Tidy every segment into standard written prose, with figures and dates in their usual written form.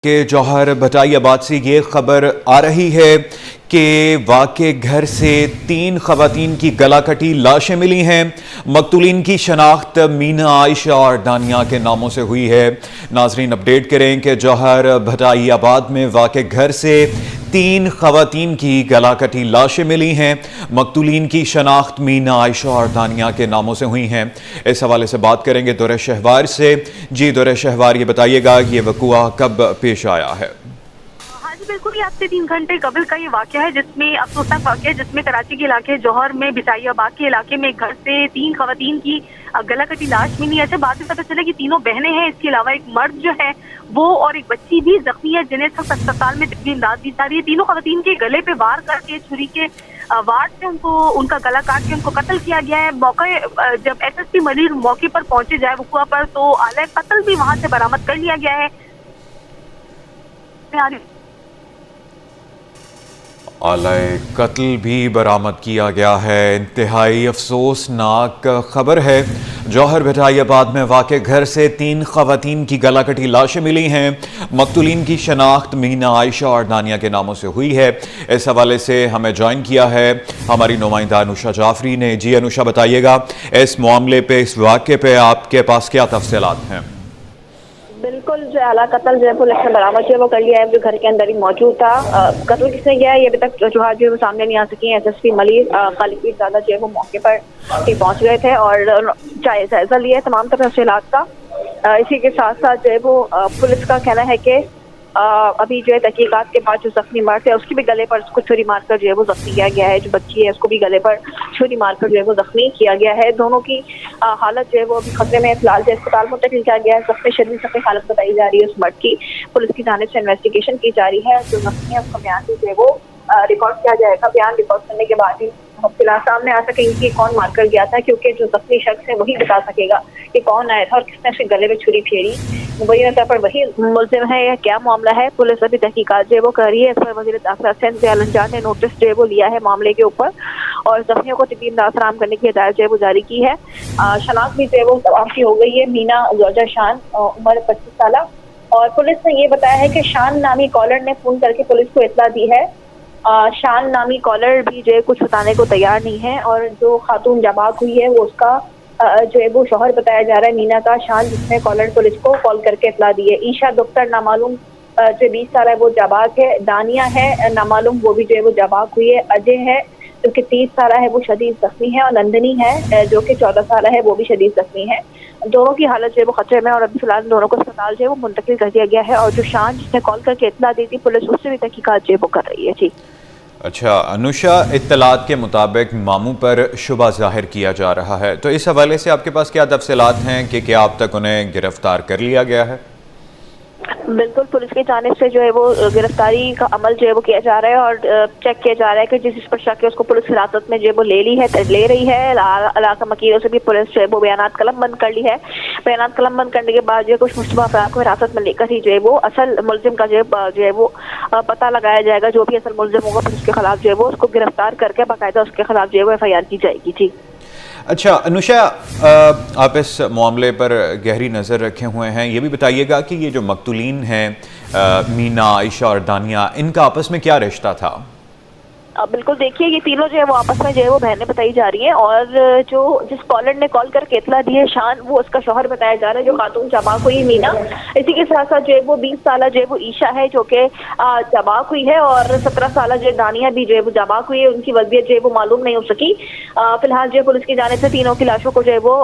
के जौहर भटाइयाबाद से ये खबर आ रही है कि वाक़े घर से 3 ख़वातीन की गला कटी लाशें मिली हैं। मकतूलीन की शनाख्त मीना, आयशा और दानिया के नामों से हुई है। नाजरीन अपडेट करें कि जौहर भटाइयाबाद में वाक़े घर से 3 ख़वातीन की गला कटी लाशें मिली हैं। मकतूलीन की शनाख्त मीना, आयशा और दानिया के नामों से हुई हैं। इस हवाले से बात करेंगे दौरे शहवार से। जी दौरे शहवार, ये बताइएगा कि ये वक़ुआ कब पेश आया है? बिल्कुल, ये आज से 3 घंटे कबल का ये वाक़या है, जिसमें अफसोसनाक वाक़या है, जिसमें कराची के इलाके जौहर में भटाइयाबाद के इलाके में घर से 3 ख़वातीन की गला कटी लाश मिली है। अच्छा, बाद में पता चला कि तीनों बहनें हैं। इसके अलावा एक मर्द जो है वो और एक बच्ची भी जख्मी है, जिन्हें सख्त अस्पताल में तबीयत इमदाद दी जा रही है। तीनों ख़वातीन के गले पे वार करके छुरी के वार से उनका गला काट के उनको कत्ल किया गया है। मौके जब SSP मलिर मौके पर पहुंचे जाए वक़ुआ पर, तो आले कत्ल भी वहां से बरामद कर लिया गया है। आलाए कत्ल भी बरामद किया गया है। इंतहाई अफसोसनाक खबर है। जौहर भटाइयाबाद में वाक़े घर से 3 ख़वातीन की गला कटी लाशें मिली हैं। मकतूलीन की शनाख्त मीना, आयशा और दानिया के नामों से हुई है। इस हवाले से हमें ज्वाइन किया है हमारी नुमाइंदा अनुषा जाफरी ने। जी अनुषा, बताइएगा इस मामले पे, इस वाक़े पे आपके पास क्या तफसीलात हैं? बिल्कुल, जो आला कत्ल जो है पुलिस ने बरामद जो है वो कर लिया है, जो घर के अंदर ही मौजूद था। कत्ल किसने किया है ये अभी तक जो जो है वो सामने नहीं आ सकी है। SSP मलिर खालिद ज़्यादा जो है वो मौके पर ही पहुंच गए थे और जायजा लिया है तमाम तफसीलात का। इसी के साथ साथ जो है वो पुलिस का कहना है कि अभी जो है तहकीकात के बाद जो जख्मी मर्द है उसकी भी गले पर उसको छुरी मारकर जो है वो जख्मी किया गया है। जो बच्ची है उसको भी गले पर छुरी मारकर जो है वो जख्मी किया गया है। दोनों की हालत जो है वो अभी खतरे में, फिलहाल जो अस्पताल मुंतकिल किया गया है। जख्मी शदीद जख्मी हालत बताई जा रही है उस मर्द की। पुलिस की जानिब से इन्वेस्टिगेशन की जा रही है। जो जख्मी है उसका बयान जो है वो रिकॉर्ड किया जाएगा। बयान रिकॉर्ड करने के बाद ही फिलहाल सामने आ सकेंगे कि कौन मारकर गया था, क्योंकि जो जख्मी शख्स है वही बता सकेगा कि कौन आया था और किसने उसके गले में छुरी फेरी। मुबैना तौर पर वही मुलजिम है या क्या मामला है, पुलिस अभी तहकीकात जो है वो कर रही है। इस पर वज़ीर दाखिला सिंध ज़िया अलंजान ने नोटिस जो है वो लिया है मामले के ऊपर और जख्मियों को तबीयत इमदाद फराहम करने की हिदायत जो है वो जारी की है। शनाख्त भी जो है वो तवाफ़ी हो गई है। मीना जोजा शान, उम्र 25 साल, और पुलिस ने ये बताया है कि शान नामी कॉलर ने फ़ोन करके पुलिस को इत्तला दी है। शान नामी कॉलर भी जो है कुछ बताने को तैयार नहीं है और जो खातून जबाक हुई है वो उसका जो है वो शौहर बताया जा रहा है मीना का, शान, जिसने कॉलर पुलिस को कॉल करके इत्तला दी है। ईशा दफ्तर नामालूम जो 20 साल है वो जबाक है। दानिया है नामालूम, वो भी जो है वो जबाक हुई है। अजय है जो कि 30 साल है वो शदीद जख्मी है और नंदनी है जो कि 14 साल है वो भी शदीद जख्मी है। दोनों की हालत जो है वो खतरे में और अभी फिलहाल दोनों को अस्पताल जो है वो मुंतकिल कर दिया गया है। और जो शान जिसने कॉल करके इत्तला दी थी पुलिस, उससे भी तहकीकात जो है वो कर रही है। जी अच्छा अनुषा, इत्तलात के मुताबिक मामू पर शुबा जाहिर किया जा रहा है, तो इस हवाले से आपके पास क्या तफसीलात हैं कि क्या अब तक उन्हें गिरफ्तार कर लिया गया है? बिल्कुल, पुलिस की जानिब से जो है वो गिरफ्तारी का अमल जो है वो किया जा रहा है और चेक किया जा रहा है कि जिस पर शक है उसको पुलिस हिरासत में जो है वो ले रही है। इलाका मकीरों से भी पुलिस जो है वो बयानात कलम बंद कर ली है। बयानात कलम बंद करने के बाद जो है कुछ मुश्तबा अफराद को हिरासत में लेकर ही जो है वो असल मुलजिम का जो है वो पता लगाया जाएगा। जो भी असल मुलजिम होगा फिर उसके खिलाफ जो है वो उसको गिरफ्तार करके बाकायदा उसके खिलाफ जो है वो FIR की जाएगी। जी अच्छा अनुषा, आप इस मामले पर गहरी नज़र रखे हुए हैं, ये भी बताइएगा कि ये जो मकतूलीन हैं मीना, आयशा और दानिया, इनका आपस में क्या रिश्ता था? बिल्कुल, देखिए ये तीनों जो है वो आपस में जो है वो बहनें बताई जा रही हैं और जो जिस कॉलर ने कॉल करके इत्तला दी है शान, वो उसका शौहर बताया जा रहा है जो खातून जबाक हुई मीना। इसी के साथ साथ जो है वो 20 साल जो है वो ईशा है जो कि जबाक हुई है और 17 साल जो दानिया भी जो है वो जबाक हुई है। उनकी वज़ीयत जो है वो मालूम नहीं हो सकी। फिलहाल जो है पुलिस की जानिब से तीनों की लाशों को जो है वो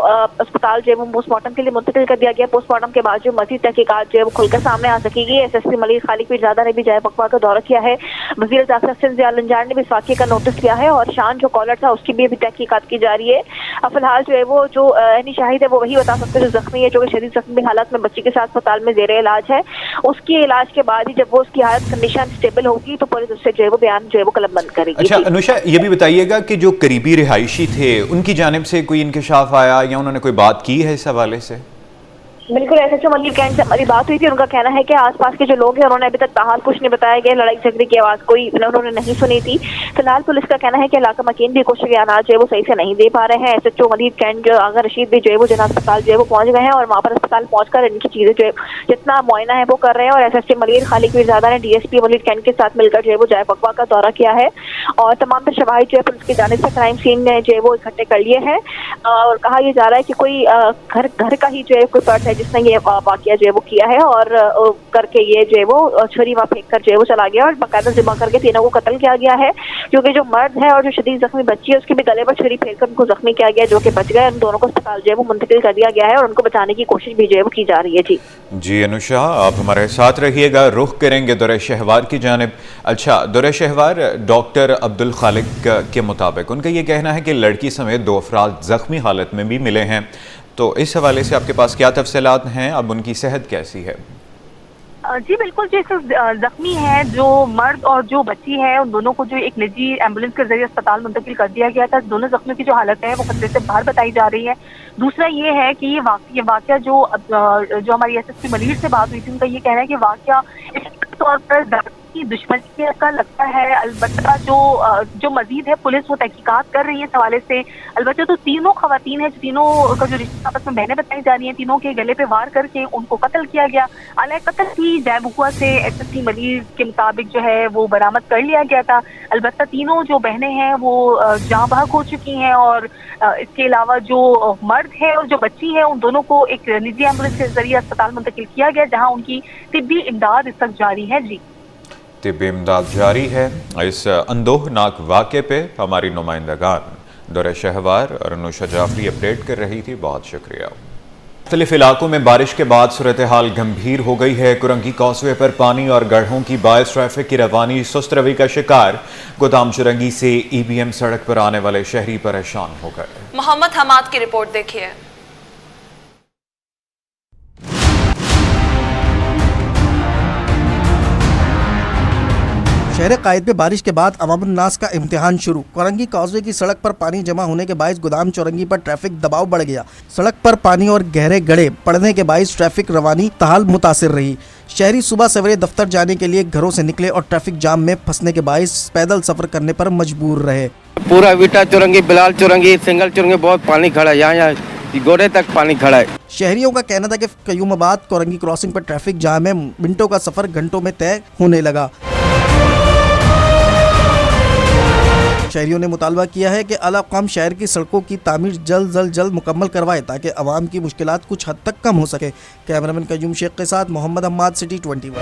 अस्पताल जो है वो पोस्टमार्टम के लिए मुंतकिल कर दिया गया। पोस्टमार्टम के बाद जो मज़ीद तहकीकात जो है वो खुलकर सामने आ सकेगी। SSP मलिर खालिद ज़्यादा ने भी जो है वक़्वा का दौरा किया है। वज़ीर दाखिला सिंध ज़िया अलंजान ने भी इस वाक़े का नोटिस लिया है और शान जो कॉलर था उसकी भी अभी तहकीकात की जा रही है। फिलहाल जो है वो जो अहनी शाहिद है वो वही बता सकते हैं जो जख्मी है, जो कि शदीद जख्मी हालत में बच्ची के साथ अस्पताल में ज़ेरे इलाज है। उसके इलाज के बाद ही जब वो उसकी हालत कंडीशन स्टेबल होगी तो पुलिस उससे जो है वो बयान जो है वो कलमबंद करेगी। अच्छा अनुषा, ये भी बताइएगा कि जो करीबी रिहायशी थे उनकी जानिब से कोई इंकशाफ आया या उन्होंने कोई बात की है इस हवाले से? बिल्कुल एसएचओ मलिक कैंट से हमारी बात हुई थी। उनका कहना है कि आसपास के जो लोग हैं उन्होंने अभी तक ताहाल कुछ नहीं बताया गया, लड़ाई झगड़े की आवाज कोई उन्होंने नहीं सुनी थी। फिलहाल पुलिस का कहना है कि इलाका मकीन भी कुछ अनाज जो है वो सही से नहीं दे पा रहे हैं। एसएचओ मलिक कैंट आगा रशीद भी जो है वो जना अस्पताल जो है वो पहुंच गए हैं और वहाँ पर अस्पताल पहुंचकर इनकी चीजें जो है जितना मुआयना है वो कर रहे हैं। और एसएसपी मलिक खालिक पीरजादा ने डीएसपी मलिक कैंट के साथ मिलकर जो है वो जाय बकवा का दौरा किया है और तमाम तर शवाहिद जो है पुलिस की जानिब से क्राइम सीन में जो है वो इकट्ठे कर लिए हैं और कहा यह जा रहा है कि कोई घर का ही जो है कोई पर्ट है जिसने ये वाकया जो है वो किया है और करके ये जो है वो छुरी वहाँ फेंक कर जो है वो चला गया और बाकायदा जिम्मा करके तीनों को कत्ल किया गया है। क्योंकि जो मर्द है और जो शदीद जख्मी बच्ची है उसके भी गले पर छुरी फेंक कर उनको जख्मी किया गया जो कि बच गए। उन दोनों को अस्पताल जो है वो मुंतकिल कर दिया गया है और उनको बचाने की कोशिश भी जो है वो की जा रही है। जी अनुषा, आप हमारे साथ रहिएगा। रुख करेंगे दुर्र शहवार की जानिब। अच्छा, दुर्र शहवार, डॉक्टर अब्दुल खालिक के मुताबिक उनका ये कहना है कि लड़की समेत 2 अफराद जख्मी हालत में भी मिले हैं, तो इस हवाले से आपके पास क्या तफसीलात हैं? अब उनकी सेहत कैसी है? जी बिल्कुल, जैसे जख्मी है जो मर्द और जो बच्ची है उन दोनों को जो एक निजी एम्बुलेंस के जरिए अस्पताल मुंतकिल कर दिया गया था। दोनों जख्मियों की जो हालत है वो खतरे से बाहर बताई जा रही है। दूसरा ये है कि ये वाकया जो हमारी एसएसपी मलिक से बात हुई थी उनका ये कहना है कि वाकया इस तौर पर की दुश्मनी का लगता है। अलबत्ता जो मजीद है पुलिस वो तहकीकात कर रही है इस हवाले से। अलबत्ता तो तीनों खवातीन है, तीनों का जो रिश्ता आपस में बहनें बताई जा रही हैं, तीनों के गले पे वार करके उनको कत्ल किया गया। अलाए कत्ल की जाय बकुआ से एसएसपी मलिक के मुताबिक जो है वो बरामद कर लिया गया था। अलबत्ता तीनों जो बहनें हैं वो जाँ बहक हो चुकी हैं और इसके अलावा जो मर्द है और जो बच्ची है उन दोनों को एक निजी एम्बुलेंस के जरिए अस्पताल मुंतकिल किया गया जहाँ उनकी तिब्बी इमदाद इस वक्त जारी है। जी, तिब्बी इमदाद जारी है। इस अंदोहनाक वाक़े पे हमारी नुमाइंदगान दुर्र शहवार और अनुषा जाफरी अपडेट कर रही थी। बहुत शुक्रिया। मुख्तलिफ इलाकों में बारिश के बाद सूरत हाल गंभीर हो गई है। कुरंगी कॉजवे पर पानी और गढ़ों की बायस ट्रैफिक की रवानी सुस्त रवि का शिकार। गोदाम चुरंगी से ईबीएम सड़क पर आने वाले शहरी परेशान हो गए। मोहम्मद हमाद की रिपोर्ट देखिए। शहर कायद पे बारिश के बाद अवामुन्नास का इम्तिहान शुरू। कोरंगी कॉजवे की सड़क पर पानी जमा होने के बायस गोदाम चौरंगी पर ट्रैफिक दबाव बढ़ गया। सड़क पर पानी और गहरे गड्ढे पड़ने के बायस ट्रैफिक रवानी ताहाल मुतासिर रही। शहरी सुबह सवेरे दफ्तर जाने के लिए घरों से निकले और ट्रैफिक जाम में फंसने के बायस पैदल सफर करने पर मजबूर रहे। पूरा विटा चौरंगी, बिलाल चौरंगी, सिंगल चौरंगी बहुत पानी खड़ा है। यहाँ गोरे तक पानी खड़ा है। शहरियों का कहना था कि कयूमाबाद कोरंगी क्रॉसिंग पर ट्रैफिक जाम में मिनटों का सफर घंटों में तय होने लगा। शहरियों ने मुतालबा किया है कि आला क़ौम शहर की सड़कों की तामीर जल्द मुकम्मल करवाए ताकि अवाम की मुश्किलात कुछ हद तक कम हो सके। कैमरामैन कयूम शेख के साथ मोहम्मद हम्माद, सिटी 21।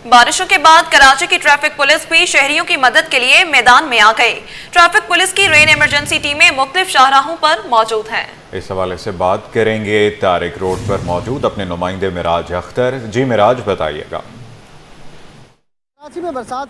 बारिशों के बाद कराची की ट्रैफिक पुलिस भी शहरियों की मदद के लिए मैदान में आ गई। ट्रैफिक पुलिस की रेन इमरजेंसी टीमें मुख्तलिफ शाहराहों पर मौजूद हैं। इस हवाले से बात करेंगे तारिक रोड पर मौजूद अपने नुमाइंदे मिराज अख्तर। जी मिराज, बताइएगा। कराची में बरसात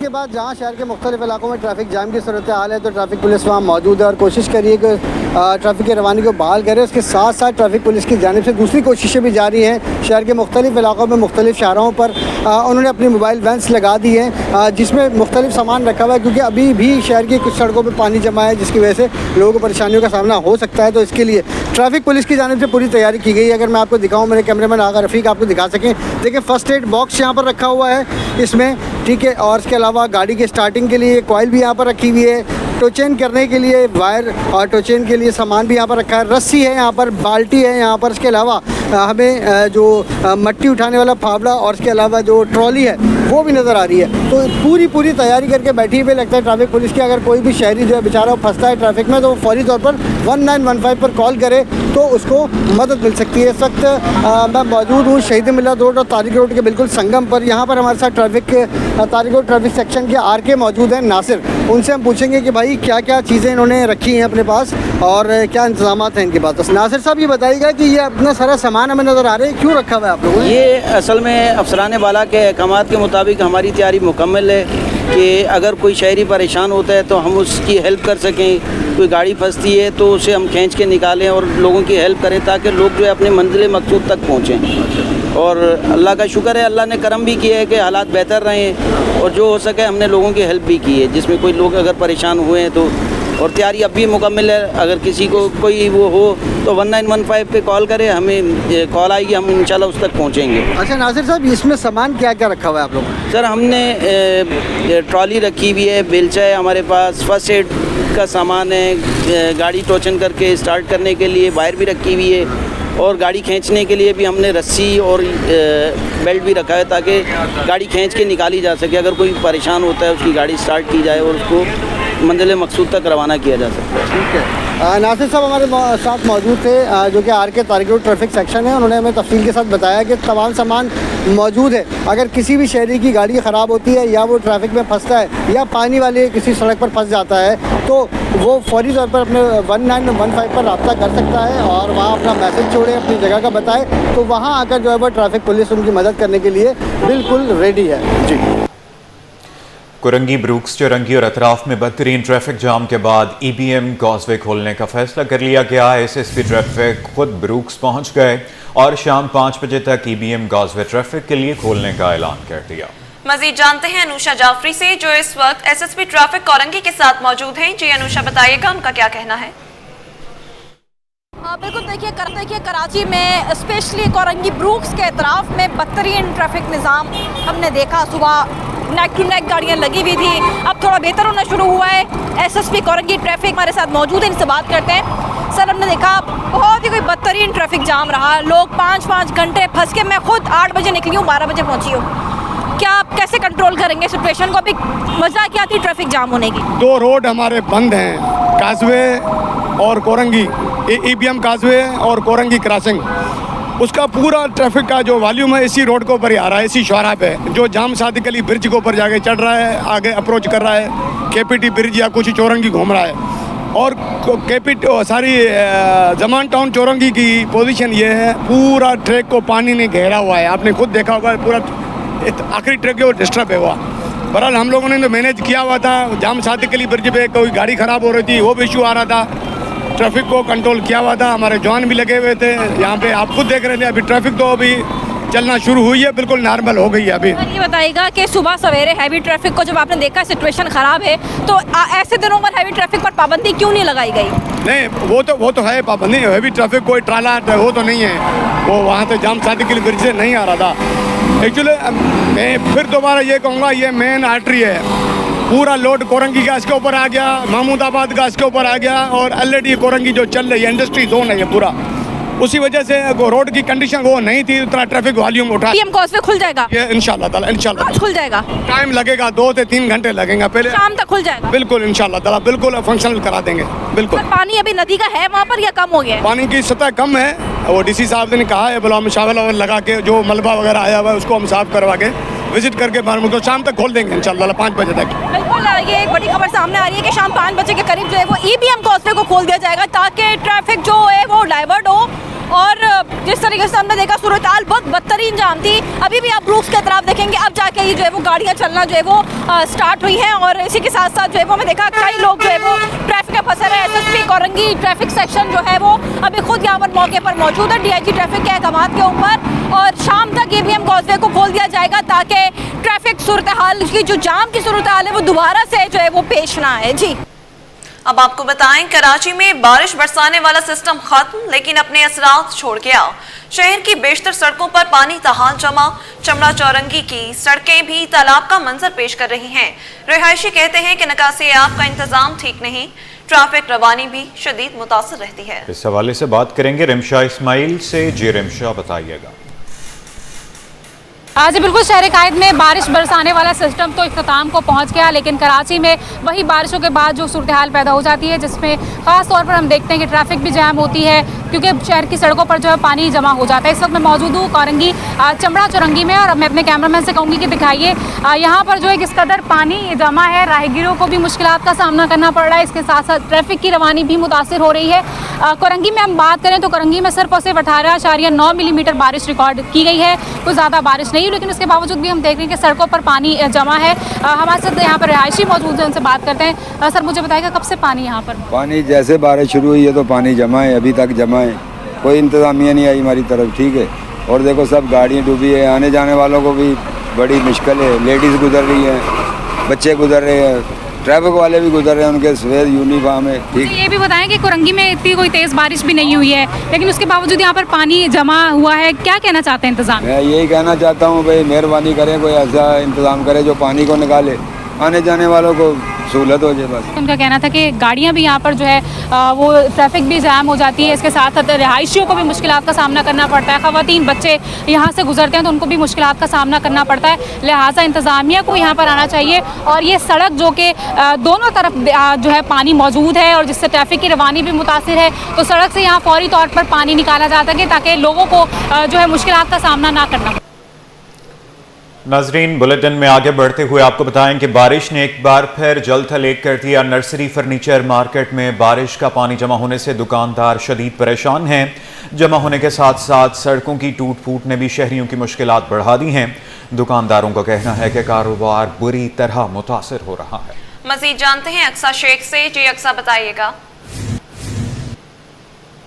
के बाद जहाँ शहर के मुख्तलिफ इलाकों में ट्रैफिक जाम की सूरत हाल है तो ट्रैफिक पुलिस वहाँ मौजूद है और कोशिश करिए कि ट्रैफिक की रवानी को बहाल करे। उसके साथ साथ ट्रैफिक पुलिस की जानिब से दूसरी कोशिशें भी जारी हैं। शहर के मुख्तलिफ इलाकों में मुख्तलिफ शाहराहों पर उन्होंने अपनी मोबाइल वैन्स लगा दी हैं जिसमें मुख्तलिफ सामान रखा हुआ है क्योंकि अभी भी शहर की कुछ सड़कों पर पानी जमा है जिसकी वजह से लोगों को परेशानियों का सामना हो सकता है। तो इसके लिए ट्रैफिक पुलिस की जानिब से पूरी तैयारी की गई है। अगर मैं आपको दिखाऊँ, मेरे कैमरामैन आगा रफ़ीक आपको दिखा सकें, देखिए फर्स्ट एड बॉक्स यहाँ पर रखा हुआ है इसमें, ठीक है। और इसके अलावा गाड़ी के स्टार्टिंग के लिए कॉइल भी यहाँ पर रखी हुई है, टोचेन करने के लिए वायर और टोचेन के लिए सामान भी यहाँ पर रखा है, रस्सी है यहाँ पर, बाल्टी है यहाँ पर। इसके अलावा हमें जो मट्टी उठाने वाला फावड़ा और इसके अलावा जो ट्रॉली है वो भी नज़र आ रही है। तो पूरी तैयारी करके बैठी हुई लगता है ट्रैफिक पुलिस की। अगर कोई भी शहरी जो है बेचारा फंसता है ट्रैफिक में तो वो फौरी तौर पर 1915 पर कॉल करे तो उसको मदद मिल सकती है। इस वक्त मैं मौजूद हूँ शहीद मिलत रोड और तारिक रोड के बिल्कुल संगम पर। यहाँ पर हमारे साथ तारिक रोड ट्रैफिक सेक्शन के आरके मौजूद हैं, नासिर। उनसे हम पूछेंगे कि भाई क्या क्या चीज़ें इन्होंने रखी हैं अपने पास और क्या इंतजाम हैं इनके पास। तो नासिर साहब ये बताइएगा कि ये अपना सारा सामान हमें नज़र आ रहा है, क्यों रखा हुआ है आप लोगों ने? ये असल में अफसरान बाला के अहकामात के मुताबिक हमारी तैयारी मुकम्मल है कि अगर कोई शहरी परेशान होता है तो हम उसकी हेल्प कर सकें। कोई गाड़ी फंसती है तो उसे हम खींच के निकालें और लोगों की हेल्प करें ताकि लोग जो है अपने मंजिल मकसूद तक पहुँचें। और अल्लाह का शुक्र है, अल्लाह ने करम भी किया है कि हालात बेहतर रहे हैं और जो हो सके हमने लोगों की हेल्प भी की है, जिसमें कोई लोग अगर परेशान हुए हैं तो और तैयारी अब भी मुकम्मल है। अगर किसी को कोई वो हो तो 1915 पे कॉल करें, हमें कॉल आएगी, हम इंशाल्लाह उस तक पहुँचेंगे। अच्छा नासिर साहब, इसमें सामान क्या क्या रखा हुआ है आप लोगों ने? सर हमने ट्रॉली रखी हुई है, बेलचा है हमारे पास, फर्स्ट एड का सामान है, गाड़ी टोचन करके स्टार्ट करने के लिए वायर भी रखी हुई है, और गाड़ी खींचने के लिए भी हमने रस्सी और बेल्ट भी रखा है ताकि गाड़ी खींच के निकाली जा सके। अगर कोई परेशान होता है उसकी गाड़ी स्टार्ट की जाए और उसको मंजिल मकसूद तक रवाना किया जा सकता है। ठीक है। नासिर साहब हमारे साथ मौजूद थे, जो कि आर के तारिक रोड ट्रैफिक सेक्शन है। उन्होंने हमें तफसील के साथ बताया कि तमाम सामान मौजूद है। अगर किसी भी शहरी की गाड़ी ख़राब होती है या वो ट्रैफिक में फंसता है या पानी वाले किसी सड़क पर फंस जाता है तो वो फौरी तौर पर अपने 1915 पर रब्ता कर सकता है और वहाँ अपना मैसेज छोड़े, अपनी जगह का बताए, तो वहाँ आकर जो है वो ट्रैफिक पुलिस उनकी मदद करने के लिए बिल्कुल रेडी है। जी। कुरंगी, ब्रूक्स, चौरंगी और अतराफ में बदतरीन ट्रैफिक जाम के बाद ईबीएम कॉजवे खोलने का फैसला कर लिया गया। एसएसपी ट्रैफिक खुद ब्रूक्स पहुंच गए और शाम 5 बजे तक ईबीएम कॉजवे ट्रैफिक के लिए खोलने का ऐलान कर दिया। मजीद जानते हैं अनुषा जाफरी से, जो इस वक्त एसएसपी ट्रैफिक कोरंगी के साथ मौजूद हैं। जी अनुषा, बताइएगा उनका क्या कहना है। बिल्कुल, देखिए कराची में स्पेशली कोरंगी ब्रूक्स के अतराफ में बदतरीन ट्रैफिक निज़ाम हमने देखा। सुबह नेक टू नेक गाड़ियाँ लगी हुई थी, अब थोड़ा बेहतर होना शुरू हुआ है। एसएसपी कोरंगी ट्रैफिक हमारे साथ मौजूद है, इनसे बात करते हैं। सर, हमने देखा बहुत ही कोई बदतरीन ट्रैफिक जाम रहा, लोग 5-5 घंटे फंस के, मैं खुद 8 बजे निकली हूँ, 12 बजे पहुँची हूँ। क्या आप कैसे कंट्रोल करेंगे सिचुएशन को? अभी वजह क्या थी ट्रैफिक जाम होने की? 2 रोड हमारे बंद हैं, काजवे और कोरंगी, ईबीएम काजवे और कोरंगी क्रॉसिंग। उसका पूरा ट्रैफिक का जो वॉल्यूम है इसी रोड के ऊपर ही आ रहा है, इसी शौरा पे, जो जाम सादिक अली ब्रिज के ऊपर जाके चढ़ रहा है, आगे अप्रोच कर रहा है, केपीटी ब्रिज या कुछ चौरंगी घूम रहा है। और सारी जमान टाउन चौरंगी की पोजीशन ये है, पूरा ट्रैक को पानी ने घेरा हुआ है। आपने खुद देखा होगा, पूरा आखिरी ट्रैक जो डिस्टर्ब है हुआ। बहरहाल हम लोगों ने तो मैनेज किया हुआ था। जाम सादिक अली ब्रिज पे कोई गाड़ी ख़राब हो रही थी, वो भी इशू आ रहा था, ट्रैफिक को कंट्रोल किया हुआ था। हमारे जवान भी लगे हुए थे यहाँ पे, आप खुद देख रहे थे। अभी ट्रैफिक तो अभी चलना शुरू हुई है, बिल्कुल नॉर्मल हो गई है अभी। ये बताइएगा कि सुबह सवेरे हैवी ट्रैफिक को जब आपने देखा सिचुएशन ख़राब है, तो ऐसे दिनों पर हैवी ट्रैफिक पर पाबंदी क्यों नहीं लगाई गई? नहीं, वो तो है पाबंदी। हैवी ट्रैफिक कोई ट्राला वो तो नहीं है, वो वहाँ से जाम सादिक अली ब्रिज से नहीं आ रहा था। एक्चुअली मैं फिर दोबारा ये कहूँगा, ये मेन आर्टरी है, पूरा लोड कोरंगी गैस के ऊपर आ गया, महमूदाबाद गैस के ऊपर आ गया, और ऑलरेडी कोरंगी जो चल रही है इंडस्ट्री जोन है ये पूरा, उसी वजह से रोड की कंडीशन वो नहीं थी, उतना ट्रैफिक वॉल्यूम उठा। ईबीएम कॉजवे खुल जाएगा ये इंशाल्लाह ताला, इंशाल्लाह खुल जाएगा। टाइम लगेगा, 2 से 3 घंटे लगेंगे, पहले शाम तक खुल जाएगा। बिल्कुल इंशाल्लाह ताला, बिल्कुल फंक्शनल करा देंगे। बिल्कुल। पानी अभी नदी का है वहाँ पर या कम हो गया? पानी की सतह कम है, वो डीसी साहब ने कहा है, बोला हम शावल लगा के जो मलबा वगैरह आया हुआ है उसको हम साफ करवा के विजिट करके को शाम तक खोल देंगे इंशाल्लाह 5 बजे तक। बिल्कुल, ये एक बड़ी खबर सामने आ रही है कि शाम 5 बजे के करीब जो है वो ईबीएम कॉजवे को खोल दिया जाएगा ताकि ट्रैफिक जो है वो डाइवर्ट हो। और जिस तरीके से हमने देखा सूरत हाल बहुत बदतरीन जाम थी। अभी भी आप ब्रूक्स के तरफ देखेंगे, अब जाके ये जो है वो गाड़ियाँ चलना जो है वो स्टार्ट हुई हैं। और इसी के साथ साथ जो है वो हमें देखा कई लोग जो है वो ट्रैफिक में फंसे रहे। एसएसपी कोरंगी ट्रैफिक सेक्शन जो है वो अभी खुद यहाँ पर मौके पर मौजूद है, डीआईजी ट्रैफिक के अहकामात के ऊपर। और शाम तक ईबीएम कॉजवे को खोल दिया जाएगा ताकि ट्रैफिक सूरत हाल की जो जाम की सूरत हाल है वो दोबारा से जो है वो पेश ना आए। जी, अब आपको बताएं, कराची में बारिश बरसाने वाला सिस्टम खत्म, लेकिन अपने असरात छोड़ गया। शहर की बेशतर सड़कों पर पानी तहाल जमा, चमड़ा चौरंगी की सड़कें भी तालाब का मंजर पेश कर रही हैं। रिहायशी कहते हैं कि निकासी आब का इंतजाम ठीक नहीं, ट्रैफिक रवानी भी शदीद मुतासर रहती है। इस हवाले से बात करेंगे रिमशा इस्माइल से। जी रिमशा, बताइएगा। आज बिल्कुल शहर कायद में बारिश बरसाने वाला सिस्टम तो इख्तिताम को पहुंच गया, लेकिन कराची में वही बारिशों के बाद जो सूरत हाल पैदा हो जाती है, जिसमें ख़ास तौर पर हम देखते हैं कि ट्रैफिक भी जैम होती है क्योंकि शहर की सड़कों पर जो है पानी जमा हो जाता है। इस वक्त मैं मौजूद हूँ कोरंगी चमड़ा चौरंगी में, और मैं अपने कैमरामैन से कहूँगी कि दिखाइए यहाँ पर जो है किस कदर पानी जमा है। राहगीरों को भी मुश्किलात का सामना करना पड़ रहा है, इसके साथ साथ ट्रैफिक की रवानी भी मुतासिर हो रही है। कोरंगी में हम बात करें तो कोरंगी में सिर्फ और सिर्फ 18.9 मिलीमीटर बारिश रिकॉर्ड की गई है, कोई ज़्यादा बारिश नहीं, लेकिन उसके बावजूद भी हम देख रहे हैं कि सड़कों पर पानी जमा है। हमारे साथ यहाँ पर रिहायशी मौजूद है, उनसे बात करते हैं। सर, मुझे बताइएगा कब से पानी यहाँ पर? पानी जैसे बारिश शुरू हुई है तो पानी जमा है, अभी तक जमा है, कोई इंतज़ामिया नहीं आई हमारी तरफ। ठीक है, और देखो सब गाड़ियाँ डूबी है, आने जाने वालों को भी बड़ी मुश्किल है, लेडीज़ गुजर रही हैं, बच्चे गुजर रहे हैं, ट्रैफिक वाले भी गुजर रहे हैं, उनके सफेद यूनिफॉर्म है। ठीक, ये भी बताएं कि कोरंगी में इतनी कोई तेज़ बारिश भी नहीं हुई है, लेकिन उसके बावजूद यहाँ पर पानी जमा हुआ है, क्या कहना चाहते हैं इंतजाम? मैं यही कहना चाहता हूँ भाई, मेहरबानी करें, कोई ऐसा इंतज़ाम करे जो पानी को निकाले, आने जाने वालों को सहूलत हो जाए बस। उनका कहना था कि गाड़ियाँ भी यहाँ पर जो है वो ट्रैफिक भी जाम हो जाती है, इसके साथ साथ रिहायशियों को भी मुश्किलात का सामना करना पड़ता है, ख़वातीन बच्चे यहाँ से गुजरते हैं तो उनको भी मुश्किलात का सामना करना पड़ता है। लिहाजा इंतज़ामिया को यहाँ पर आना चाहिए और ये सड़क जो कि दोनों तरफ जो है पानी मौजूद है और जिससे ट्रैफिक की रवानी भी मुतासिर है, तो सड़क से यहाँ फौरी तौर पर पानी निकाला जा सके ताकि लोगों को जो है मुश्किलात का सामना ना करना पड़े। नाजरीन, बुलेटिन में आगे बढ़ते हुए आपको बताएं कि बारिश ने एक बार फिर जलथल एक कर दिया। नर्सरी फर्नीचर मार्केट में बारिश का पानी जमा होने से दुकानदार शदीद परेशान हैं। जमा होने के साथ साथ सड़कों की टूट फूट ने भी शहरियों की मुश्किलात बढ़ा दी हैं। दुकानदारों का कहना है कि कारोबार बुरी तरह मुतासिर हो रहा है। मजीद जानते हैं अक्सा शेख से। जी अक्सा, बताइएगा।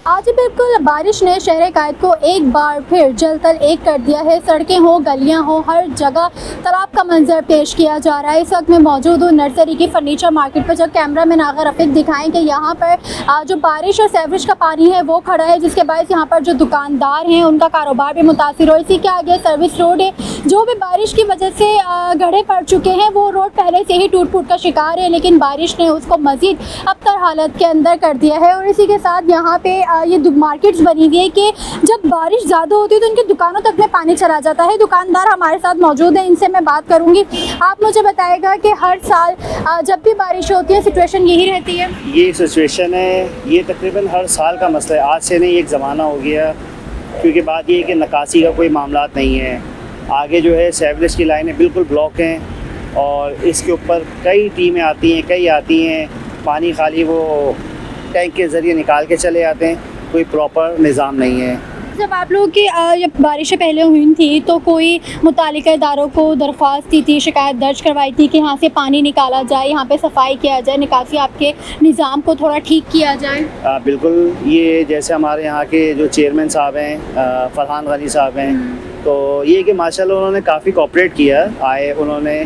आज बिल्कुल बारिश ने शहर कायद को एक बार फिर जलतल एक कर दिया है। सड़कें हो, गलियां हो, हर जगह तालाब का मंजर पेश किया जा रहा है। इस वक्त मैं मौजूद हूँ नर्सरी की फर्नीचर मार्केट पर, जो कैमरा मैन आगा रफीक दिखाएं कि यहाँ पर जो बारिश और सेवरेज का पानी है वो खड़ा है, जिसके बायस यहाँ पर जो दुकानदार हैं उनका कारोबार भी मुतासिर हो। इसी के आगे सर्विस रोड है, जो भी बारिश की वजह से गड्ढे पड़ चुके हैं, वो रोड पहले से ही टूट फूट का शिकार है, लेकिन बारिश ने उसको मज़ीद अबतर हालत के अंदर कर दिया है। और इसी के साथ यहाँ पे ये मार्केट्स बनी हुई है कि जब बारिश ज़्यादा होती है तो उनकी दुकानों तक में पानी चला जाता है। दुकानदार हमारे साथ मौजूद हैं, इनसे मैं बात करूंगी। आप मुझे बताएगा कि हर साल जब भी बारिश होती है सिचुएशन यही रहती है? ये सिचुएशन है, ये तकरीबन हर साल का मसला है, आज से नहीं एक ज़माना हो गया। क्योंकि बात ये है कि निकासी का कोई मामला नहीं है, आगे जो है सेवरेज की लाइनें बिल्कुल ब्लॉक हैं और इसके ऊपर कई टीमें आती हैं, पानी खाली वो टैंक के ज़रिए निकाल के चले आते हैं, कोई प्रॉपर निज़ाम नहीं है। जब आप लोगों की जब बारिशें पहले हुई थी तो कोई मुतालिका इदारों को दरख्वास्त दी थी, शिकायत दर्ज करवाई थी कि यहाँ से पानी निकाला जाए, यहाँ पे सफाई किया जाए, निकासी आपके निज़ाम को थोड़ा ठीक किया जाए? बिल्कुल, ये जैसे हमारे यहाँ के जो चेयरमैन साहब हैं, फरहान गनी साहब हैं, तो ये कि माशाल्लाह उन्होंने काफ़ी कोऑपरेट किया। आए, उन्होंने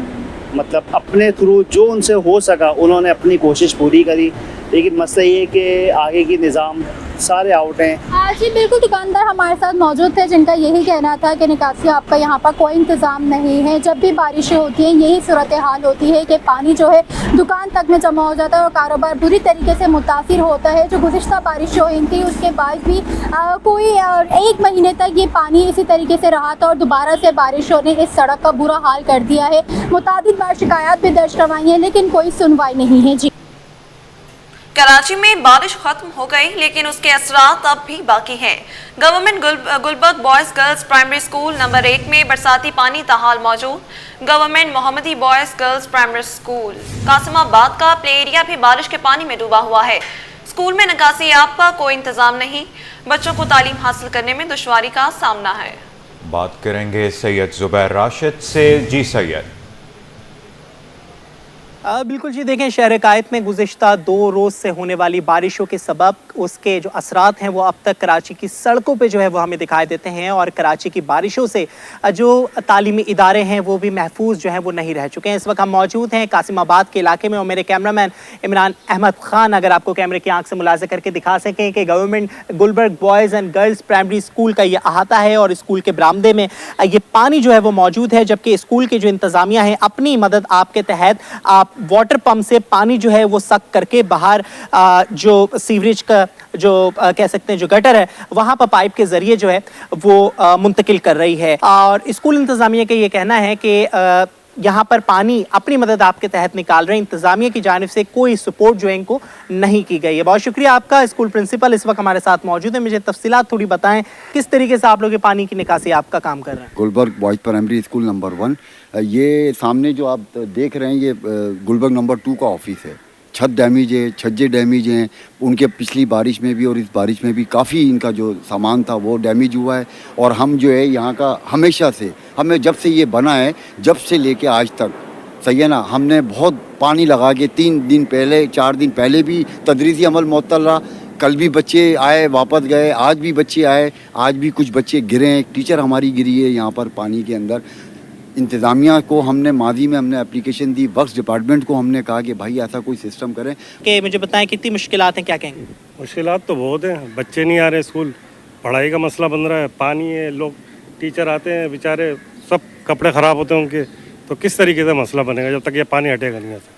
मतलब अपने थ्रू जो उनसे हो सका उन्होंने अपनी कोशिश पूरी करी, लेकिन मसला ये कि आगे की निज़ाम सारे आउट हैं। जी बिल्कुल, दुकानदार हमारे साथ मौजूद थे जिनका यही कहना था कि निकासी आपका यहाँ पर कोई इंतज़ाम नहीं है। जब भी बारिशें होती हैं यही सूरत हाल होती है कि पानी जो है दुकान तक में जमा हो जाता है और कारोबार बुरी तरीके से मुतासिर होता है। जो गुज़िश्ता बारिशें हुई थी उसके बाद भी कोई 1 महीने तक ये पानी इसी तरीके से रहा था और दोबारा से बारिशों ने इस सड़क का बुरा हाल कर दिया है। मुतादिद बार शिकायत भी दर्ज करवाई है लेकिन कोई सुनवाई नहीं है। जी, कराची में बारिश खत्म हो गई लेकिन उसके असरात अब भी बाकी हैं। Government Gulberg boys girls primary school number 1 में बरसाती पानी ताहाल मौजूद। Government Mohammadi boys girls primary school Qasimabad का प्ले एरिया भी बारिश के पानी में डूबा हुआ है। स्कूल में निकासी आब का कोई इंतजाम नहीं, बच्चों को तालीम हासिल करने में दुश्वारी का सामना है। बात करेंगे सैयद जुबैर राशिद से। जी सैयद। बिल्कुल जी, देखें शहर कायद में गुज़िश्ता 2 रोज़ से होने वाली बारिशों के सबब उसके जो असरात हैं वो अब तक कराची की सड़कों पे जो है वो हमें दिखाई देते हैं और कराची की बारिशों से जो तालीमी इदारे हैं वो भी महफूज जो हैं वो नहीं रह चुके हैं। इस वक्त हम मौजूद हैं कासिमाबाद के इलाके में और मेरे कैमरामैन इमरान अहमद खान अगर आपको कैमरे की आंख से मुलाज़ा करके दिखा सकें कि government Gulberg boys and girls primary school का ये अहाता है और स्कूल के बरामदे में ये पानी जो है वो मौजूद है, जबकि स्कूल की जो इंतज़ामिया है अपनी मदद आपके तहत आप वाटर पंप से पानी जो है वो सक करके बाहर जो सीवरेज का जो कह सकते हैं जो गटर है वहाँ पर पाइप के ज़रिए जो है वो मुंतकिल कर रही है। और स्कूल इंतज़ामिया का ये कहना है कि यहाँ पर पानी अपनी मदद आपके तहत निकाल रहे हैं, इंतज़ामिया की जानिब से कोई सपोर्ट जो है इनको नहीं की गई है। बहुत शुक्रिया आपका। स्कूल प्रिंसिपल इस वक्त हमारे साथ मौजूद है, मुझे तफसीलात थोड़ी बताएं किस तरीके से आप लोग पानी की निकासी आपका काम कर रहे हैं। Gulberg boys primary school number 1, ये सामने जो आप देख रहे हैं ये गुलबर्ग नंबर 2 का ऑफिस है। छत डैमेज है, छज्जे डैमेज हैं, उनके पिछली बारिश में भी और इस बारिश में भी काफ़ी इनका जो सामान था वो डैमेज हुआ है। और हम जो है यहाँ का हमेशा से, हमें जब से ये बना है जब से लेके आज तक सही है ना, हमने बहुत पानी लगा के 3 दिन पहले 4 दिन पहले भी तदरीसी अमल मुअत्तल रहा। कल भी बच्चे आए वापस गए, आज भी बच्चे आए, आज भी कुछ बच्चे गिरे हैं, एक टीचर हमारी गिरी है यहाँ पर पानी के अंदर। इंतज़ामिया को हमने माजी में हमने एप्लीकेशन दी, वक्फ डिपार्टमेंट को हमने कहा कि भाई ऐसा कोई सिस्टम करें। कि मुझे बताएं कितनी मुश्किलात हैं, क्या कहेंगे? मुश्किलात तो बहुत हैं, बच्चे नहीं आ रहे स्कूल, पढ़ाई का मसला बन रहा है, पानी है, लोग टीचर आते हैं बेचारे, सब कपड़े ख़राब होते हैं उनके, तो किस तरीके से मसला बनेगा जब तक ये पानी हटेगा नहीं? ऐसा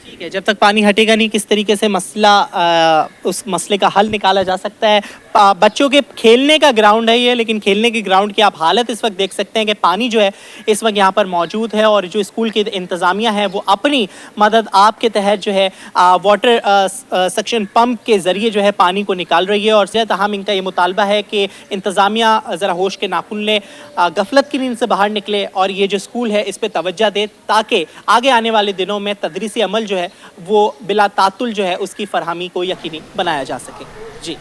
ठीक है, जब तक पानी हटेगा नहीं किस तरीके से उस मसले का हल निकाला जा सकता है? बच्चों के खेलने का ग्राउंड है ये, लेकिन खेलने के ग्राउंड की आप हालत इस वक्त देख सकते हैं कि पानी जो है इस वक्त यहाँ पर मौजूद है, और जो स्कूल की इंतज़ामिया है वो अपनी मदद आपके तहत जो है वाटर सक्शन पंप के ज़रिए जो है पानी को निकाल रही है। और हम इनका ये मुतालबा है कि इंतज़ामिया ज़रा होश के नाखून ले, गफलत की नींद से बाहर निकले और ये जो स्कूल है इस पर तवज्जो दे, ताकि आगे आने वाले दिनों में तदरीसी अमल जो है वो बिला तातुल जो है उसकी फरहमी को यकीनी बनाया जा सके। जी।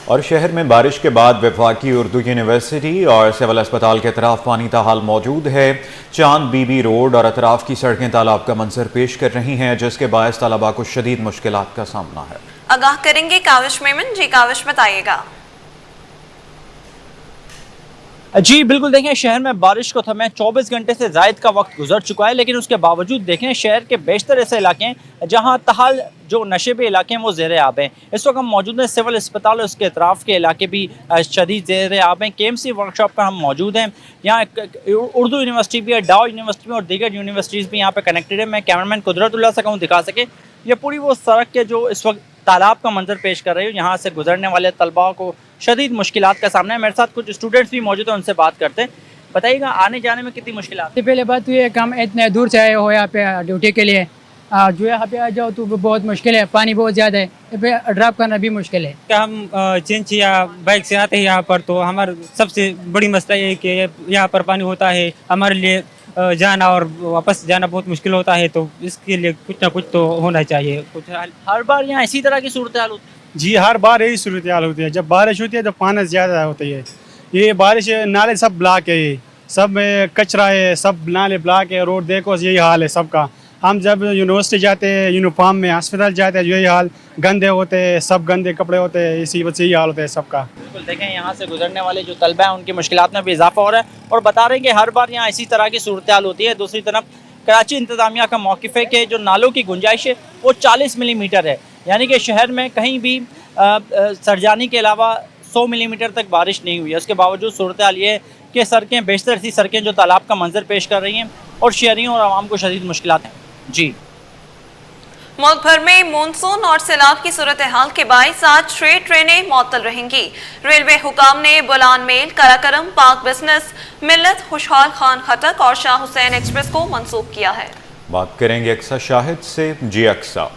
और शहर में बारिश के बाद वफाकी उर्दू यूनिवर्सिटी और सिविल अस्पताल के अतराफ पानी ताहाल मौजूद है। चांद बीबी रोड और अतराफ की सड़कें तालाब का मंजर पेश कर रही हैं, जिसके बायस तलबा को शदीद मुश्किलात का सामना है। आगाह करेंगे काविश मेमन। जी काविश, बताइएगा। जी बिल्कुल, देखें शहर में बारिश को थमे 24 घंटे से ज़ायद का वक्त गुजर चुका है, लेकिन उसके बावजूद देखें शहर के बेशतर ऐसे इलाके हैं जहाँ तहाल जो नशेबी इलाके हैं वो ज़ेर आब हैं। इस वक्त हम मौजूद हैं सिविल अस्पताल और उसके अतराफ़ के इलाके भी शदीद ज़ेर आब हैं। KMC वर्कशॉप पर हम मौजूद हैं। यहाँ उर्दू यूनिवर्सिटी भी है, डाउ यूनिवर्सिटी में और दीगर यूनिवर्सिटीज़ भी यहाँ पर कनेक्टेड है। मैं कैमरामैन कुदरतुल्लाह से कहूँ दिखा सके, ये पूरी वो सड़क के जो इस वक्त तालाब का मंजर पेश कर रही हूँ, यहाँ से गुजरने वाले तलबा को शदीद मुश्किलात का सामना है। मेरे साथ कुछ स्टूडेंट्स भी मौजूद हैं, उनसे बात करते हैं। बताइएगा आने जाने में कितनी मुश्किलात? सबसे पहले बात तो ये हम इतने दूर से आए हो यहाँ पे ड्यूटी के लिए, जो यहाँ पे आ जाओ तो बहुत मुश्किल है, पानी बहुत ज़्यादा है, यहाँ पे ड्रॉप करना भी मुश्किल है। हम चेंज या बाइक से आते हैं यहाँ पर, तो हमारा सबसे बड़ी मसला ये है कि यहाँ पर पानी होता है, हमारे लिए जाना और वापस जाना बहुत मुश्किल होता है, तो इसके लिए कुछ ना कुछ तो होना चाहिए। कुछ हर बार यहाँ इसी तरह की सूरत हाल होती है? जी, हर बार यही सूरत हाल होती है। जब बारिश होती है तो पानी ज़्यादा होती है। ये बारिश नाले सब ब्लॉक है, ये सब में कचरा है, सब नाले ब्लॉक है, रोड देखो यही हाल है सबका। हम जब यूनिवर्सिटी जाते हैं, यूनिफॉर्म में हॉस्पिटल जाते हैं, यही हाल, गंदे होते हैं, सब गंदे कपड़े होते हैं, इसी वजह से यही हाल होता है सबका। बिल्कुल, देखें यहाँ से गुजरने वाले जो तलबा हैं उनकी मुश्किलात में भी इजाफा हो रहा है, और बता रहे हैं कि हर बार यहाँ इसी तरह की सूरत हाल होती है। दूसरी तरफ कराची इंतज़ामिया का मौक़िफ़ है कि जो नालों की गुंजाइश है वो 40 मिलीमीटर है, यानी कि शहर में कहीं भी सरजानी के अलावा 100 मिलीमीटर तक बारिश नहीं हुई है। उसके बावजूद सूरत हाल ये है कि सड़कें, बेशतर सी सड़कें जो तालाब का मंजर पेश कर रही हैं और शहरियों और आवाम को शदीद मुश्किलात हैं। जी। मुल्क भर में मानसून और सैलाब की सूरत हाल के बायस आज 6 ट्रेनें मअतल रहेंगी। रेलवे हुकाम ने बुलान मेल, कराकरम, पाक बिजनेस, मिल्लत, खुशहाल खान खटक और शाह हुसैन एक्सप्रेस को मंसूख किया है। बात करेंगे अक्सा शाहिद से। जी अक्सा।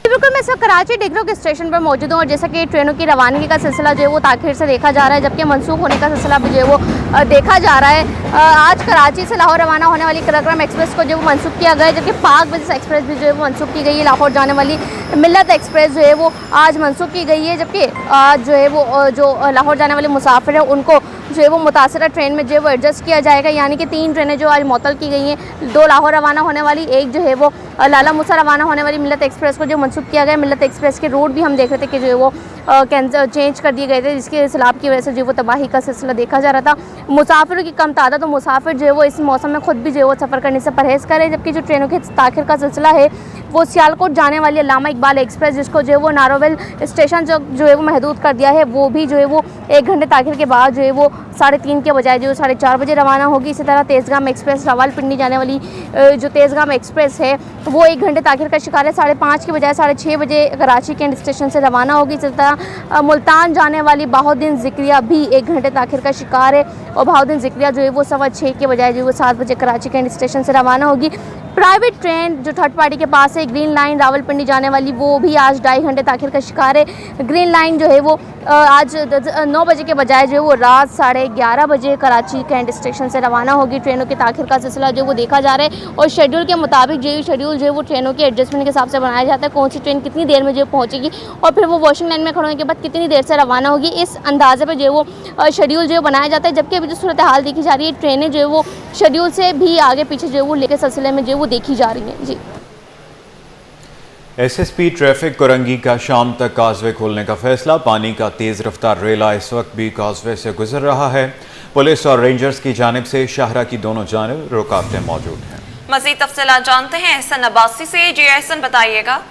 बिल्कुल, मैं इस वक्त कराची डिगरों के स्टेशन पर मौजूद हूँ, और जैसा कि ट्रेनों की रवानगी का सिलसिला जो है वो ताखिर से देखा जा रहा है, जबकि मनसूख होने का सिलसिला भी जो है वो देखा जा रहा है। आज कराची से लाहौर रवाना होने वाली कराकरम एक्सप्रेस को जो वो मनसूख किया गया है, जबकि पाक बिजनेस एक्सप्रेस भी जो है वो मनसूख की गई है। लाहौर जाने वाली मिल्लत एक्सप्रेस जो है वो आज मनसूख की गई है, जबकि आज जो है वो जो लाहौर जाने वाले मुसाफिर हैं उनको जो है वो मुतासरा ट्रेन में जो है वो एडजस्ट किया जाएगा। यानी कि 3 ट्रेनें जो आज मअतल की गई हैं, 2 लाहौर रवाना होने वाली, एक जो है वो लाला मूसा रवाना होने वाली मिल्लत एक्सप्रेस को जो मनसूख किया गया। मिल्लत एक्सप्रेस के रूट भी हम देख रहे थे कि जो है वो चेंज कर दिए गए थे, जिसके सैलाब की वजह से जो वो तबाही का सिलसिला देखा जा रहा था। मुसाफिरों की कम तादाद, तो मुसाफिर जो है वो इस मौसम में खुद भी जो है वो सफ़र करने से परहेज़ करें। जबकि जो ट्रेनों के ताखिर का सिलसिला है वो सियालकोट जाने वाली अल्लामा इकबाल एक्सप्रेस, जिसको जो है वो नारोवेल स्टेशन जो है वो महदूद कर दिया है, वो भी जो है वो 1 घंटे ताखिर के बाद जो है वो 3:30 के बजाय जो है 4:30 बजे रवाना होगी। इसी तरह तेज़गाम एक्सप्रेस रावलपिंडी जाने वाली जो तेज़गाम एक्सप्रेस है वो 1 घंटे ताखिर का शिकार है, 5:30 के बजाय 6:30 बजे कराची कैंट स्टेशन से रवाना होगी। इसी तरह मुल्तान जाने वाली बहाउद्दीन ज़िक्रिया भी 1 घंटे ताखिर का शिकार है, और बहाउद्दीन ज़िक्रिया जो है वो 6:15 के बजाय जो है वो 7 बजे कराची कैंट स्टेशन से रवाना होगी। प्राइवेट ट्रेन जो थर्ड पार्टी के पास है, ग्रीन लाइन रावलपिंडी जाने वाली, वो भी आज 2.5 घंटे ताखिर का शिकार है। ग्रीन लाइन जो है वो आज 9 बजे के बजाय जो है वो रात 11:30 बजे कराची कैंट स्टेशन से रवाना होगी। ट्रेनों के ताखिर का सिलसिला जो वो देखा जा रहा है, और शेड्यूल के मुताबिक जो शेड्यूल जो है वो ट्रेनों के एडजस्टमेंट के हिसाब से बनाया जाता है, कौन सी ट्रेन कितनी देर में जो पहुँचेगी और फिर वो वॉशिंग लाइन में खड़े होने के बाद कितनी देर से रवाना होगी, इस अंदाजे पर जो है वो शेड्यूल जो है बनाया जाता है। जबकि अभी जो सूरत हाल देखी जा रही है, ट्रेनें जो है वो शेड्यूल से भी आगे पीछे जो है वो लेकर सिलसिले में जो है वो देखी जा रही है। जी। SSP ट्रैफिक कोरंगी का शाम तक काजवे खोलने का फैसला। पानी का तेज़ रफ्तार रेला इस वक्त भी काजवे से गुजर रहा है। पुलिस और रेंजर्स की जानिब से शाहरा की दोनों जानिब रुकावटें मौजूद हैं। मज़ीद तफसीलात जानते हैं एहसन अब्बासी से। जी एहसन, बताइएगा।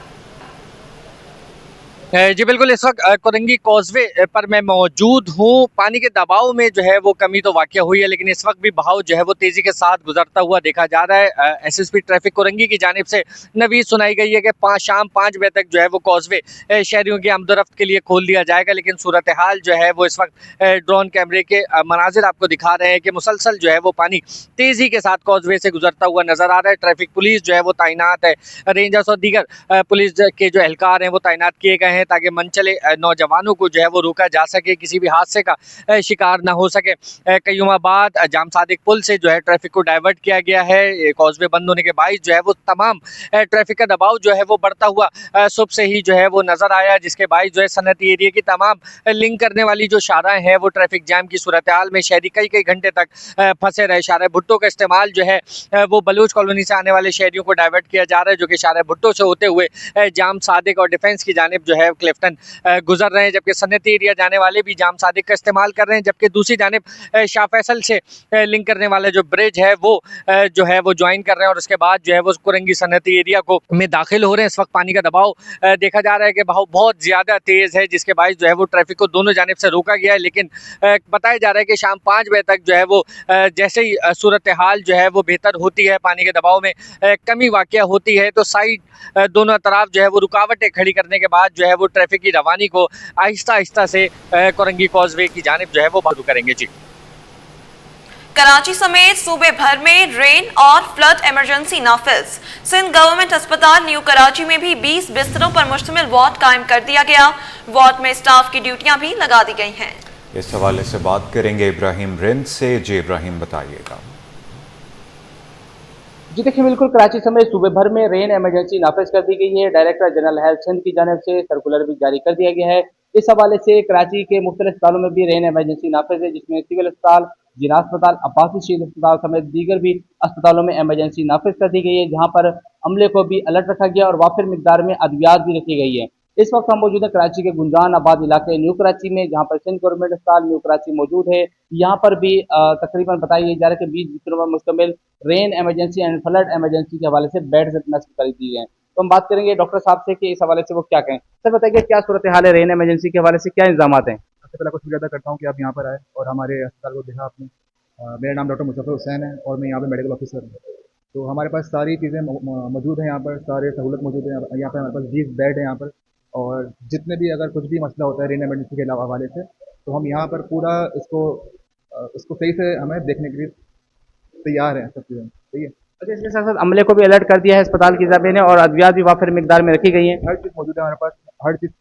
जी बिल्कुल, इस वक्त कोरंगी कॉजवे पर मैं मौजूद हूँ। पानी के दबाव में जो है वो कमी तो वाक़या हुई है, लेकिन इस वक्त भी बहाव जो है वो तेज़ी के साथ गुजरता हुआ देखा जा रहा है। एसएसपी ट्रैफिक कोरंगी की जानिब से नवीद सुनाई गई है कि शाम 5 बजे तक जो है वो कॉजवे शहरियों की आमदोरफ्त के लिए खोल दिया जाएगा, लेकिन सूरत हाल जो है वो इस वक्त ड्रोन कैमरे के मनाजिर आपको दिखा रहे हैं कि मुसलसल जो है वो पानी तेज़ी के साथ कॉजवे से गुजरता हुआ नज़र आ रहा है। ट्रैफिक पुलिस जो है वो तैनात है, रेंजर्स और दीगर पुलिस के जो एहलकार हैं वो तैनात किए गए हैं ताकि मनचले नौजवानों को जो है वो रोका जा सके, किसी भी हादसे का शिकार ना हो सके। कयूमाबाद जाम सादिक पुल से जो है ट्रैफिक को डाइवर्ट किया गया है। कॉजवे बंद होने के बाइस जो है वो तमाम ट्रैफिक का दबाव जो है वो बढ़ता हुआ सुबह से ही जो है वो नज़र आया, जिसके बाइस जो है सनती एरिया की तमाम लिंक करने वाली जो शाहराएँ हैं वो ट्रैफिक जाम की सूरत हाल में शहरी कई घंटे तक फंसे रहे। शाहरा भुट्टो का इस्तेमाल जो है वो बलूच कॉलोनी से आने वाले शहरियों को डाइवर्ट किया जा रहा है, जो कि शाहरा भुट्टो से होते हुए जाम सादिक और डिफेंस की जानिब जो है क्लिफ्टन गुजर रहे हैं, जबकि सन्नती एरिया जाने वाले भी जाम सादिक का इस्तेमाल कर रहे हैं। जबकि दूसरी जानिब शाह फैसल से लिंक करने वाला जो ब्रिज है वो जो है वो ज्वाइन कर रहे हैं और उसके बाद जो है वो कोरंगी सन्नती एरिया को में दाखिल हो रहे हैं। इस वक्त पानी का दबाव देखा जा रहा है कि बहाव बहुत ज़्यादा तेज़ है, जिसके बायस जो है वो ट्रैफिक को दोनों जानिब से रोका गया है। लेकिन बताया जा रहा है कि शाम 5 बजे तक जो है वो जैसे ही सूरत हाल जो है वो बेहतर होती है, पानी के दबाव में कमी वाक़या होती है, तो साइड दोनों तरफ जो है वो रुकावटें खड़ी करने के बाद जो है वो ट्रैफिक की रवानी को आहिस्ता आहिस्ता से कोरंगी कॉजवे की जानिब जो है वो शुरू करेंगे। जी, कराची समेत सूबे भर में रेन और फ्लड इमरजेंसी नाफिज। सिंध गवर्नमेंट अस्पताल न्यू कराची में भी 20 बिस्तरों पर मुश्तमिल वार्ड कायम कर दिया गया। वार्ड में स्टाफ की ड्यूटियां भी लगा दी गई हैं। इस हवाले से बात करेंगे इब्राहिम रिंद से। जी इब्राहिम, बताइएगा। जी देखिए, बिल्कुल कराची समेत सूबे भर में रेन इमरजेंसी नाफिज कर दी गई है। डायरेक्टर जनरल हेल्थ सिंध की जानिब से सर्कुलर भी जारी कर दिया गया है। इस हवाले से कराची के मुख्तलिफ अस्पतालों में भी रेन इमरजेंसी नाफिज है, जिसमें सिविल अस्पताल, जिला अस्पताल, अब्बासी शहीद अस्पताल समेत दीगर भी अस्पतालों में इमरजेंसी नाफिज कर दी गई है, जहाँ पर अमले को भी अलर्ट रखा गया और वाफिर मिकदार में अद्वियात भी रखी गई है। इस वक्त हम मौजूद है कराची के गुंजान आबाद इलाके न्यू कराची में, जहाँ पर सिंध गवर्नमेंट अस्पताल न्यू कराची मौजूद है। यहाँ पर भी तकरीबन बताया जा रहा है कि 20 बिस्तरों पर मुश्तमिल rain emergency and flood emergency के हवाले से बेड नस्ब कर दी गए हैं। तो हम बात करेंगे डॉक्टर साहब से कि इस हवाले से वो क्या कहें। सर बताइए, क्या सूरत हाल है रेन इमरजेंसी के हवाले से, क्या इंतजाम हैं? सबसे पहले कुछ ज़्यादा करता हूँ कि आप यहाँ पर आए और हमारे अस्पताल को देखा आपने। मेरा नाम डॉक्टर मुस्तफ़ा हुसैन है और मैं यहाँ पे मेडिकल ऑफिसर हूँ। तो हमारे पास सारी चीज़ें मौजूद हैं, यहाँ पर सारे सहूलत मौजूद है। यहाँ पर हमारे पास 20 बेड है यहाँ पर, और जितने भी अगर कुछ भी मसला होता है रेन इमरजेंसी के हवाले से, तो हम यहाँ पर पूरा इसको सही से हमें देखने के लिए तैयार हैं, सब चीज़ें सही है। अच्छा, इसके साथ साथ अमले को भी अलर्ट कर दिया है अस्पताल की ज़ाबे ने, और अद्वियात भी वाफिर मिकदार में रखी गई है। हर चीज़ मौजूद है हमारे पास, हर चीज़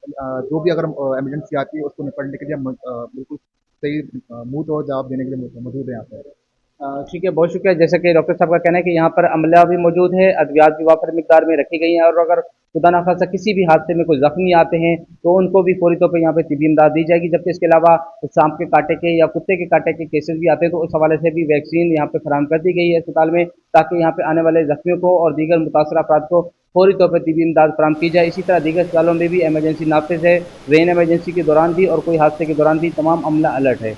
जो भी अगर इमरजेंसी आती है उसको निपटने के लिए बिल्कुल सही मुँह तोड़ जवाब देने के लिए मौजूद है यहाँ पर। ठीक है, बहुत शुक्रिया। जैसा कि डॉक्टर साहब का कहना है कि यहाँ पर अमला भी मौजूद है, अद्वियात भी वाफिर मिकदार में रखी गई हैं, और अगर खुदा न खासा किसी भी हादसे में कोई जख्मी आते हैं तो उनको भी फौरी तौर पर यहाँ पे तिबी इमदाद दी जाएगी। जबकि इसके अलावा सांप के कांटे के या कुत्ते के कांटे के केसेस भी आते हैं, तो उस हवाले से भी वैक्सीन यहाँ पे फराहम कर दी गई है अस्पताल में, ताकि यहाँ पे आने वाले जख्मियों को और दीगर मुतासर अफराद को फौरी तौर पर तिबी इमदाद फराहम की जाए। इसी तरह दीगर अस्पतालों में भी इमरजेंसी नाफिज है। रेन इमरजेंसी के दौरान भी और कोई हादसे के दौरान भी तमाम अमला अलर्ट है।